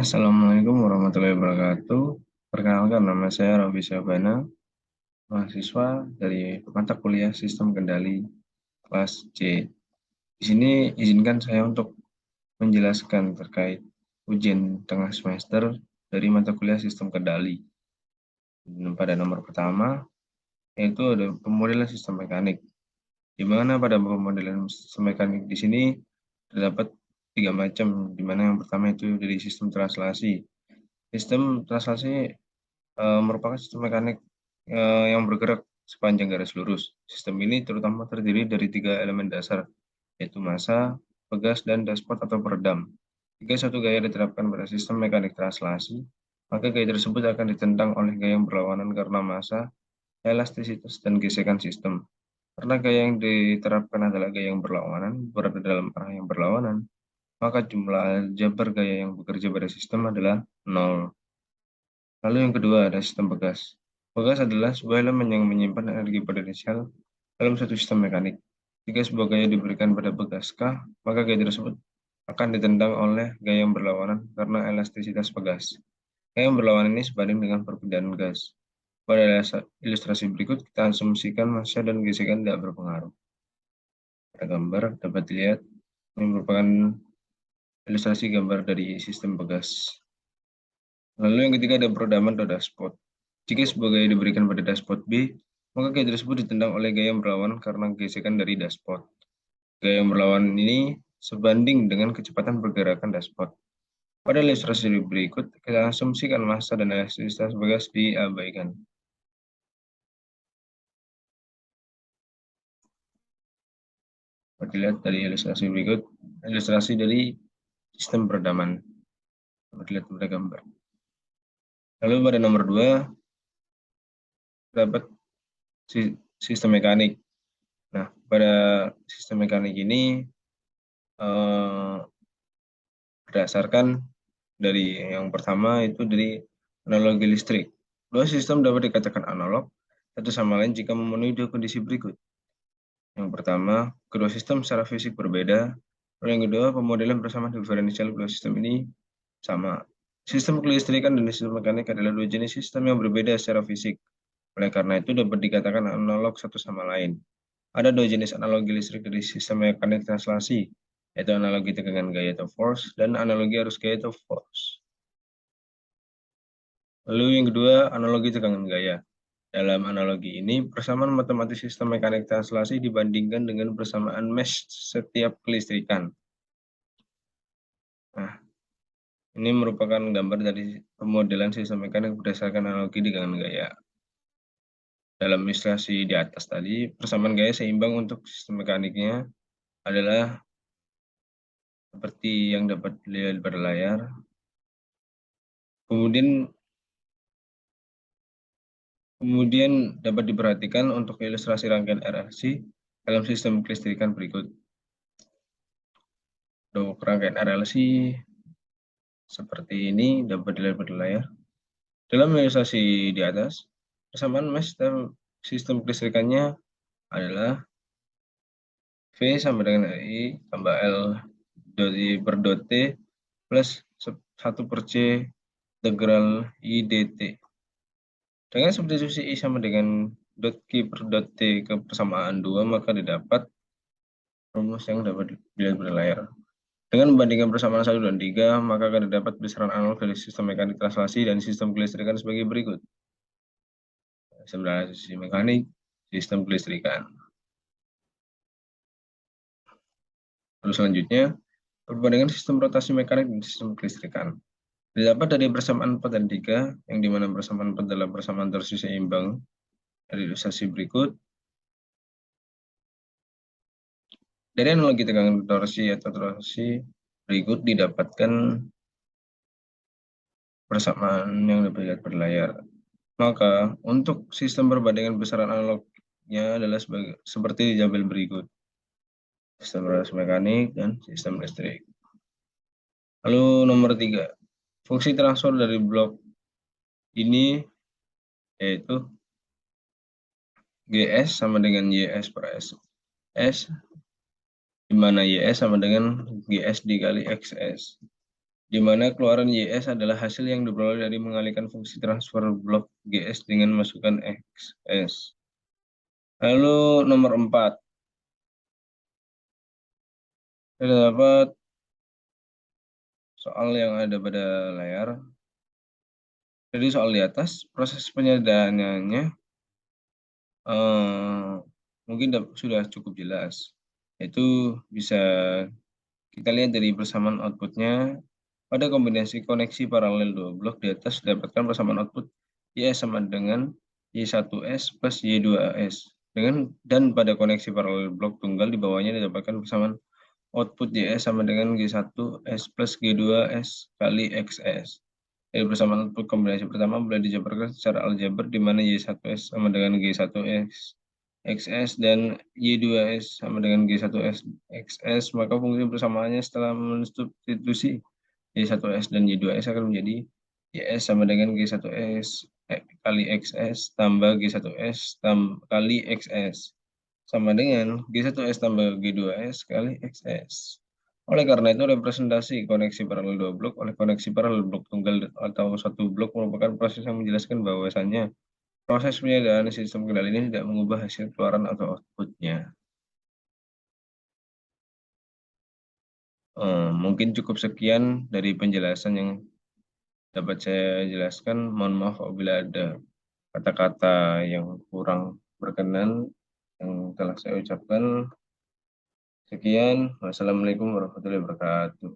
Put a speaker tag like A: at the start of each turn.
A: Assalamualaikum warahmatullahi wabarakatuh. Perkenalkan, nama saya Robi Syabana, mahasiswa dari mata kuliah Sistem Kendali kelas C. Di sini izinkan saya untuk menjelaskan terkait ujian tengah semester dari mata kuliah Sistem Kendali. Pada nomor pertama, yaitu ada pemodelan sistem mekanik, di mana pada pemodelan sistem mekanik di sini terdapat tiga macam, di mana yang pertama itu dari sistem translasi. Sistem translasi merupakan sistem mekanik yang bergerak sepanjang garis lurus. Sistem ini terutama terdiri dari tiga elemen dasar, yaitu massa, pegas, dan dashboard atau peredam. Jika suatu gaya diterapkan pada sistem mekanik translasi, maka gaya tersebut akan ditentang oleh gaya yang berlawanan karena massa, elastisitas, dan gesekan sistem. Karena gaya yang diterapkan adalah gaya yang berlawanan, berada dalam arah yang berlawanan, maka jumlah aljabar gaya yang bekerja pada sistem adalah 0. Lalu yang kedua ada sistem pegas. Pegas adalah sebuah elemen yang menyimpan energi potensial dalam suatu sistem mekanik. Jika sebuah gaya diberikan pada pegas K, maka gaya tersebut akan ditendang oleh gaya yang berlawanan karena elastisitas pegas. Gaya yang berlawanan ini sebanding dengan perpindahan gas. Pada ilustrasi berikut, kita asumsikan massa dan gesekan tidak berpengaruh. Pada gambar dapat dilihat, ini merupakan ilustrasi gambar dari sistem pegas. Lalu yang ketiga ada peredaman atau dashboard. Jika sebuah gaya diberikan pada dashboard B, maka gaya tersebut ditendang oleh gaya yang berlawanan karena gesekan dari dashboard. Gaya yang berlawanan ini sebanding dengan kecepatan pergerakan dashboard. Pada ilustrasi berikut, kita asumsikan massa dan elastisitas pegas diabaikan. Dapat dilihat dari ilustrasi berikut, ilustrasi dari sistem peredaman. Dapat dilihat pada gambar. Lalu pada nomor 2, dapat sistem mekanik. Nah, pada sistem mekanik ini berdasarkan dari yang pertama itu dari analogi listrik. Dua sistem dapat dikatakan analog satu sama lain jika memenuhi dua kondisi berikut. Yang pertama, kedua sistem secara fisik berbeda. Lalu yang kedua, pemodelan bersama diferensial kedua sistem ini sama. Sistem kelistrikan dan sistem mekanik adalah dua jenis sistem yang berbeda secara fisik. Oleh karena itu dapat dikatakan analog satu sama lain. Ada dua jenis analogi listrik dari sistem mekanik translasi, yaitu analogi tegangan gaya atau force dan analogi arus gaya atau force. Lalu yang kedua, analogi tegangan gaya. Dalam analogi ini, persamaan matematis sistem mekanik translasi dibandingkan dengan persamaan mesh setiap kelistrikan. Nah, ini merupakan gambar dari pemodelan sistem mekanik berdasarkan analogi tegangan gaya. Dalam ilustrasi di atas tadi, persamaan gaya seimbang untuk sistem mekaniknya adalah seperti yang dapat dilihat pada layar. Kemudian dapat diperhatikan untuk ilustrasi rangkaian RLC dalam sistem kelistrikan berikut. Untuk rangkaian RLC seperti ini dapat dilihat pada layar. Dalam ilustrasi di atas, persamaan mesh dalam sistem kelistrikannya adalah V sama dengan I tambah L dot I per dot T plus 1 per C integral I dt. Dengan substitusi I sama dengan dot Q per dot T ke persamaan 2, maka didapat rumus yang dapat dilihat pada layar. Dengan membandingkan persamaan 1 dan 3, maka akan didapat besaran analog dari sistem mekanik translasi dan sistem kelistrikan sebagai berikut. Sistem translasi mekanik, sistem kelistrikan. Lalu selanjutnya, perbandingan sistem rotasi mekanik dan sistem kelistrikan. Didapat dari persamaan 4 dan 3, yang dimana persamaan 4 adalah persamaan torsi seimbang dari ilustrasi berikut. Dari analogi tegangan torsi atau torsi berikut didapatkan persamaan yang dapat dilihat pada layar. Maka untuk sistem perbandingan besaran analognya adalah seperti di tabel berikut. Sistem rotasi mekanik dan sistem listrik. Lalu nomor 3, fungsi transfer dari blok ini yaitu GS sama dengan YS per S. S di mana YS sama dengan GS dikali XS. di mana keluaran YS adalah hasil yang diperoleh dari mengalihkan fungsi transfer blok GS dengan masukkan XS. Lalu nomor 4, terdapat soal yang ada pada layar. Jadi soal di atas, proses penyederhanaannya mungkin sudah cukup jelas. Itu bisa kita lihat dari persamaan outputnya. Pada kombinasi koneksi paralel dua blok di atas dapatkan persamaan output Y sama dengan Y1S plus Y2AS. Dan pada koneksi paralel blok tunggal di bawahnya didapatkan persamaan output YS sama dengan G1S plus G2S kali XS. Dari persamaan output kombinasi pertama boleh dijabarkan secara aljabar di mana Y1S sama dengan G1S XS dan Y2S sama dengan G1S XS, maka fungsi persamaannya setelah mensubstitusi Y1S dan Y2S akan menjadi YS sama dengan G1S kali XS tambah G1S kali XS sama dengan G1S tambah G2S kali XS. Oleh karena itu, representasi koneksi paralel dua blok oleh koneksi paralel blok tunggal atau satu blok merupakan proses yang menjelaskan bahwasannya proses penyediaan sistem kendali ini tidak mengubah hasil keluaran atau outputnya. Mungkin cukup sekian dari penjelasan yang dapat saya jelaskan. Mohon maaf apabila ada kata-kata yang kurang berkenan yang telah saya ucapkan. Sekian, wassalamualaikum warahmatullahi wabarakatuh.